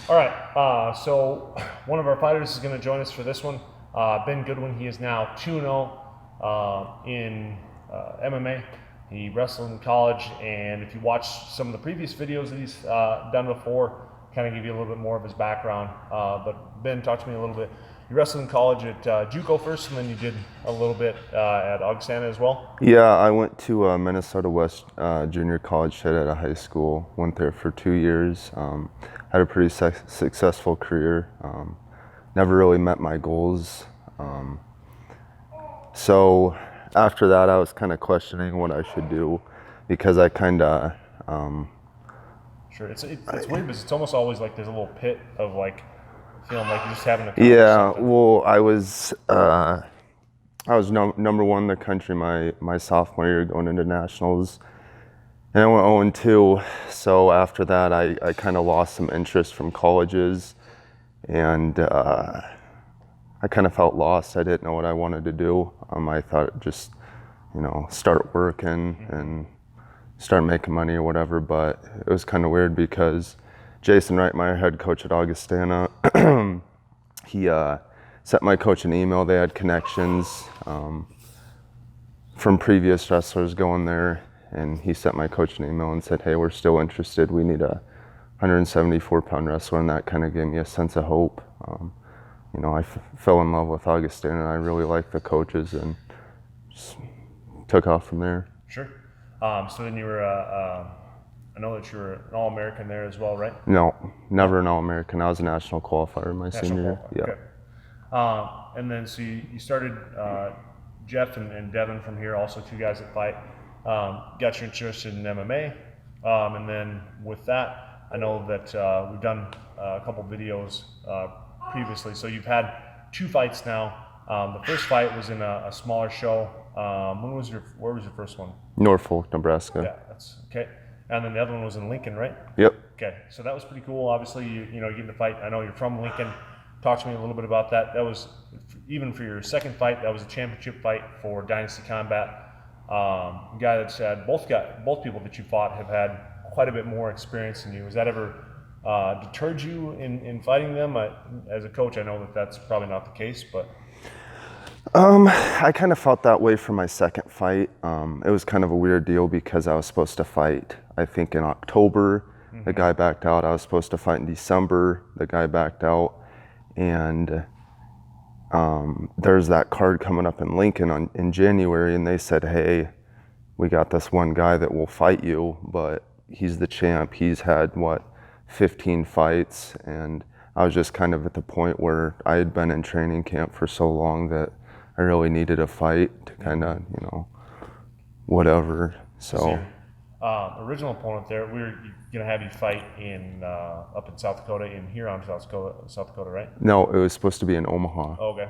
All right, so one of our fighters is going to join us for this one. Ben Goodwin, he is now 2-0 in MMA. He wrestled in college, and if you watch some of the previous videos that he's done before, kind of give you a little bit more of his background. But Ben, talk to me a little bit. You wrestled in college at JUCO first, and then you did a little bit at Augustana as well? Yeah, I went to Minnesota West Junior College straight out of high school. Went there for 2 years. Had a pretty successful career. Never really met my goals. So after that, I was kind of questioning what I should do because I kind of Sure, it's weird because it's almost always like there's a little pit of like feeling like you're just having to accomplish yeah. something. Well, I was number one in the country my sophomore year going into nationals, and I went 0-2. So after that, I kind of lost some interest from colleges, and I kind of felt lost. I didn't know what I wanted to do. I thought just, start working and start making money or whatever. But it was kind of weird because Jason Wright, my head coach at Augustana, he sent my coach an email. They had connections from previous wrestlers going there, and he sent my coach an email and said, "Hey, we're still interested. We need a 174-pound wrestler," and that kind of gave me a sense of hope. I fell in love with Augustana, and I really liked the coaches, and just took off from there. Sure. So then you were, I know that you were an All-American there as well, right? No, never an All-American. I was a national qualifier my senior year. Yeah. Okay. And then so you started Jeff and Devin from here, also two guys that fight. Got you interested in MMA, and then with that, I know that we've done a couple videos previously. So you've had two fights now. The first fight was in a smaller show. Where was your first one? Norfolk, Nebraska. Yeah, that's okay. And then the other one was in Lincoln, right? Yep. Okay, so that was pretty cool. Obviously, you get to fight. I know you're from Lincoln. Talk to me a little bit about that. That was, even for your second fight, that was a championship fight for Dynasty Combat. A guy that's had both people that you fought have had quite a bit more experience than you. Has that ever deterred you in fighting them? As a coach, I know that that's probably not the case, but I kind of felt that way for my second fight. It was kind of a weird deal because I was supposed to fight, I think, in October. The guy backed out. I was supposed to fight in December. The guy backed out. And there's that card coming up in Lincoln in January, and they said, "Hey, we got this one guy that will fight you, but he's the champ. He's had, 15 fights." And I was just kind of at the point where I had been in training camp for so long that I really needed a fight to kind of, whatever. So original opponent there, we were gonna have you fight in up in South Dakota, in Huron, South Dakota, right? no, it was supposed to be in Omaha. Okay.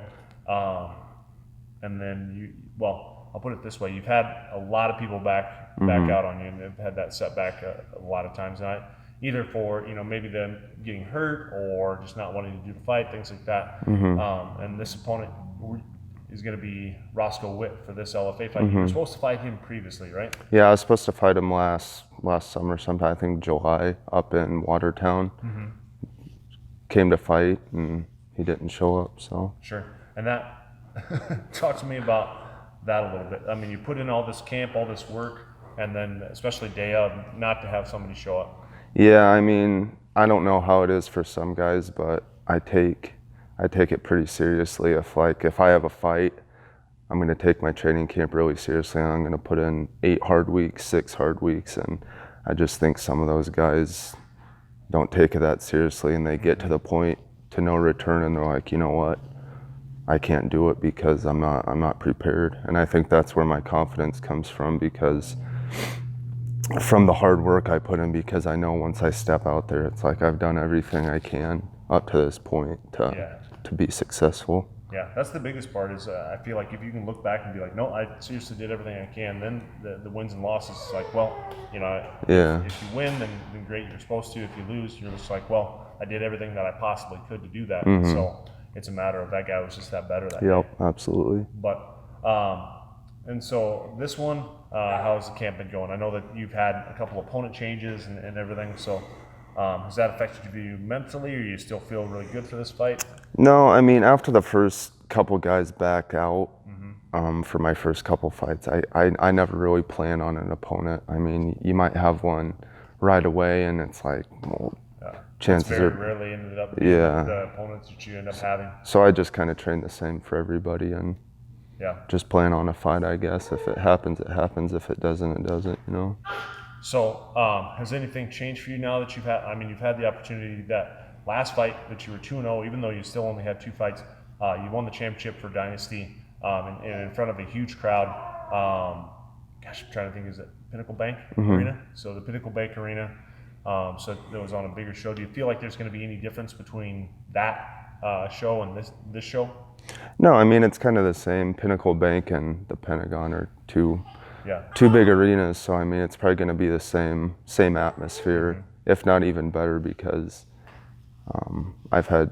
And then I'll put it this way: you've had a lot of people back out on you, and have had that setback a lot of times. Now, either for maybe them getting hurt or just not wanting to do the fight, things like that. And this opponent is going to be Roscoe Witt for this LFA fight. You were supposed to fight him previously, right? Yeah, I was supposed to fight him last summer sometime, I think July, up in Watertown. Came to fight, and he didn't show up, so. Sure. And that, talk to me about that a little bit. I mean, you put in all this camp, all this work, and then especially day of, not to have somebody show up. Yeah, I mean, I don't know how it is for some guys, but I take it pretty seriously. If I have a fight, I'm going to take my training camp really seriously, and I'm going to put in 8 hard weeks, 6 hard weeks, and I just think some of those guys don't take it that seriously, and they get to the point to no return, and they're like, you know what, I can't do it because I'm not prepared. And I think that's where my confidence comes from, because from the hard work I put in, because I know once I step out there, it's like I've done everything I can up to this point to be successfyou Yeah, that's the biggest part is I feel like if you can look back and be like, no, I seriously did everything I can, then the wins and losses is like, well, if you win, then great, you're supposed to. If you lose, you're just like, well, I did everything that I possibly could to do that. So it's a matter of that guy was just that better that day. Yep, absolutely. But, and so this one, how's the camp been going? I know that you've had a couple opponent changes and everything, so Has that affected you mentally, or you still feel really good for this fight? No, I mean, after the first couple guys back out for my first couple fights, I never really plan on an opponent. I mean, you might have one right away, and it's like, well, chances It's very are, rarely ended up being the opponents that you end up having. So I just kind of train the same for everybody and just plan on a fight, I guess. If it happens, it happens. If it doesn't, it doesn't, you know. So has anything changed for you now that you've had, I mean, you've had the opportunity, that last fight that you were 2-0, even though you still only had 2 fights, you won the championship for Dynasty and in front of a huge crowd. Gosh, I'm trying to think, is it Pinnacle Bank Arena? So the Pinnacle Bank Arena, so that was on a bigger show. Do you feel like there's going to be any difference between that show and this show? No, I mean, it's kind of the same. Pinnacle Bank and the Pentagon are two big arenas, so I mean, it's probably going to be the same atmosphere, if not even better, because I've had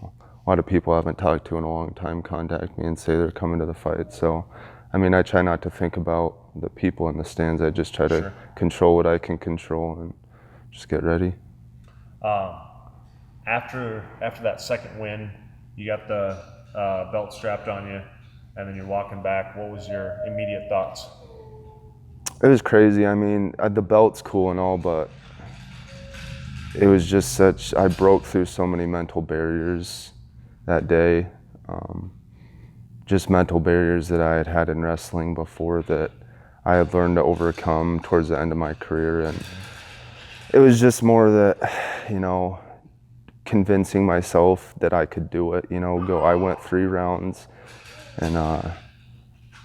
a lot of people I haven't talked to in a long time contact me and say they're coming to the fight. So, I mean, I try not to think about the people in the stands. I just try to control what I can control and just get ready. After that second win, you got the belt strapped on you, and then you're walking back. What was your immediate thoughts? It was crazy. I mean, the belt's cool and all, but it was just I broke through so many mental barriers that day. Just mental barriers that I had had in wrestling before that I had learned to overcome towards the end of my career. And it was just more that, you know, convincing myself that I could do it, you know, I went 3 rounds and,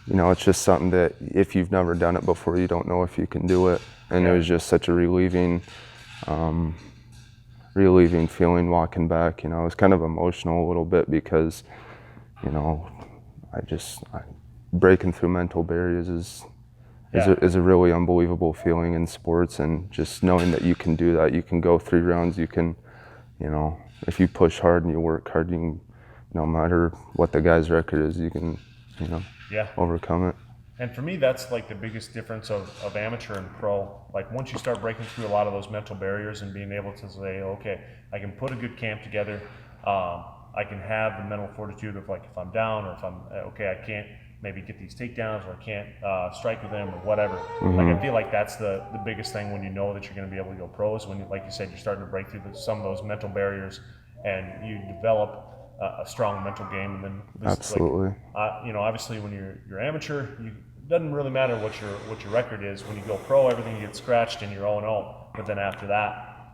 you know, it's just something that if you've never done it before, you don't know if you can do it. And it was just such a relieving feeling walking back. You know, I was kind of emotional a little bit because, you know, breaking through mental barriers is a really unbelievable feeling in sports, and just knowing that you can do that, you can go 3 rounds, you can, you know, if you push hard and you work hard, you can, no matter what the guy's record is, you can, you know, overcome it. And for me, that's like the biggest difference of amateur and pro. Like once you start breaking through a lot of those mental barriers and being able to say, okay, I can put a good camp together. I can have the mental fortitude of, like, if I'm down, or if I'm okay, I can't maybe get these takedowns, or I can't strike with them, or whatever. Like, I feel like that's the biggest thing when you know that you're going to be able to go pro, is when, like you said, you're starting to break through some of those mental barriers, and you develop a strong mental game. And then Absolutely. Like, you know, obviously when you're amateur, it doesn't really matter what your record is. When you go pro, everything gets scratched and you're 0-0. But then after that,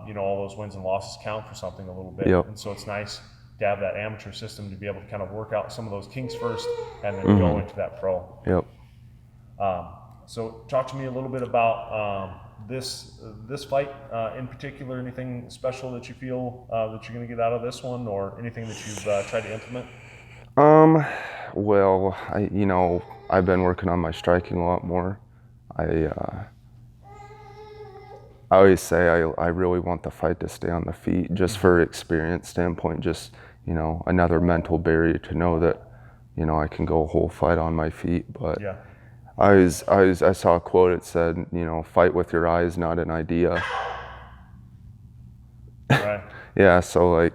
you know, all those wins and losses count for something a little bit. And so it's nice to have that amateur system to be able to kind of work out some of those kinks first, and then go into that pro. So talk to me a little bit about this fight in particular. Anything special that you feel that you're going to get out of this one, or anything that you've tried to implement? Well, you know, I've been working on my striking a lot more. I always say I really want the fight to stay on the feet, just for experience standpoint, just, you know, another mental barrier to know that, you know, I can go a whole fight on my feet. But I saw a quote, it said, you know, fight with your eyes, not an idea. Right. So like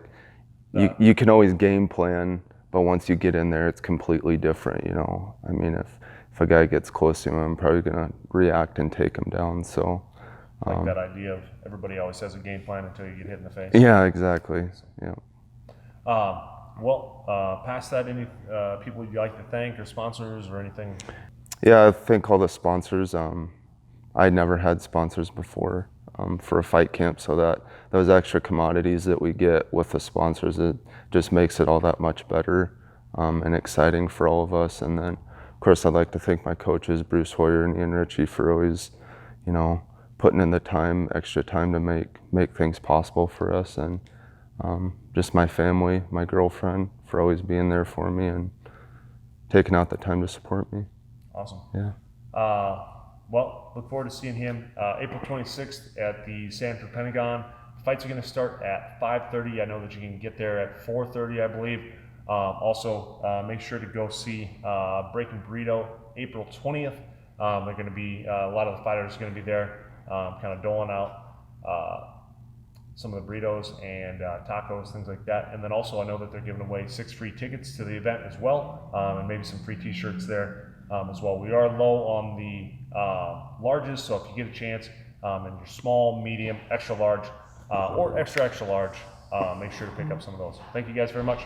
you can always game plan, but once you get in there, it's completely different, you know. I mean, if a guy gets close to him, I'm probably gonna react and take him down. So like that idea of everybody always has a game plan until you get hit in the face. Yeah, exactly. Past that, any people you'd like to thank, or sponsors, or anything? Yeah, I thank all the sponsors. I never had sponsors before for a fight camp, so that those extra commodities that we get with the sponsors, it just makes it all that much better and exciting for all of us. And then, of course, I'd like to thank my coaches, Bruce Hoyer and Ian Ritchie, for always, you know, putting in the time, extra time to make things possible for us, and just my family, my girlfriend, for always being there for me and taking out the time to support me. Awesome. Yeah. Look forward to seeing him April 26th at the Sanford Pentagon. Fights are going to start at 5:30. I know that you can get there at 4:30, I believe. Also, make sure to go see Breaking Burrito April 20th. They're going to be a lot of the fighters are going to be there, kind of doling out some of the burritos and tacos, things like that. And then also I know that they're giving away 6 free tickets to the event as well, and maybe some free t-shirts there as well. We are low on the larges, so if you get a chance, and you're small, medium, extra large, or extra large, make sure to pick up some of those. Thank you guys very much.